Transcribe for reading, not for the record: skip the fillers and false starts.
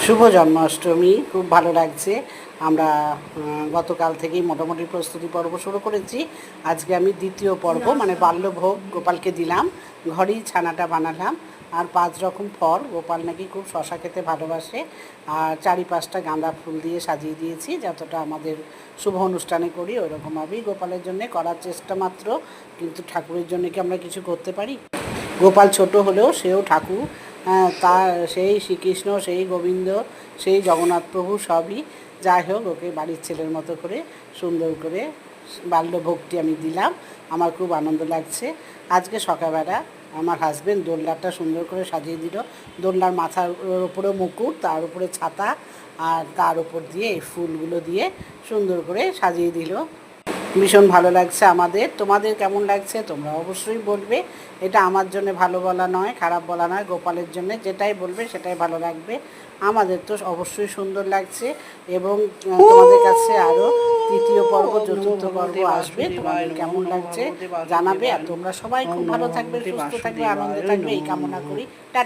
শুভ জন্মাষ্টমী, খুব ভালো লাগছে। আমরা গতকাল থেকেই মোটামুটি প্রস্তুতি পর্ব শুরু করেছি। আজকে আমি দ্বিতীয় পর্ব মানে বাল্যভোগ গোপালকে দিলাম, ঘরেই ছানাটা বানালাম। আর 5 রকম ফল, গোপাল নাকি খুব শশা খেতে ভালোবাসে। আর 4-5টা গাঁদা ফুল দিয়ে সাজিয়ে দিয়েছি, যতটা আমাদের শুভ অনুষ্ঠানে করি ওইরকমভাবেই গোপালের জন্য করার চেষ্টা মাত্র। কিন্তু ঠাকুরের জন্য কি আমরা কিছু করতে পারি? গোপাল ছোট হলেও সেও ঠাকুর। তার সেই শ্রীকৃষ্ণ, সেই গোবিন্দ, সেই জগন্নাথ প্রভু সবই। যাই হোক, ওকে বাড়ির ছেলের মতো করে সুন্দর করে বাল্যভোগটি আমি দিলাম। আমার খুব আনন্দ লাগছে। আজকে সকালবেলা আমার হাজবেন্ড দোলনাটা সুন্দর করে সাজিয়ে দিল। দোলনার মাথার উপরে মুকুট, তার উপরে ছাতা, আর তার উপর দিয়ে এই ফুলগুলো দিয়ে সুন্দর করে সাজিয়ে দিল। ভীষণ ভালো লাগছে আমাদের। তোমাদের কেমন লাগছে তোমরা অবশ্যই বলবে। এটা আমার জন্য ভালো বলা নয়, খারাপ বলা নয়, গোপালের জন্য যেটাই বলবে সেটাই ভালো লাগবে। আমাদের তো অবশ্যই সুন্দর লাগছে। এবং তোমাদের কাছে আরও তৃতীয় পর্ব, চতুর্থ পর্ব আসবে। তোমাদের কেমন লাগছে জানাবে। আর তোমরা সবাই খুব ভালো থাকবে, সুস্থ থাকবে, আনন্দে থাকবে এই কামনা করি। টাটা।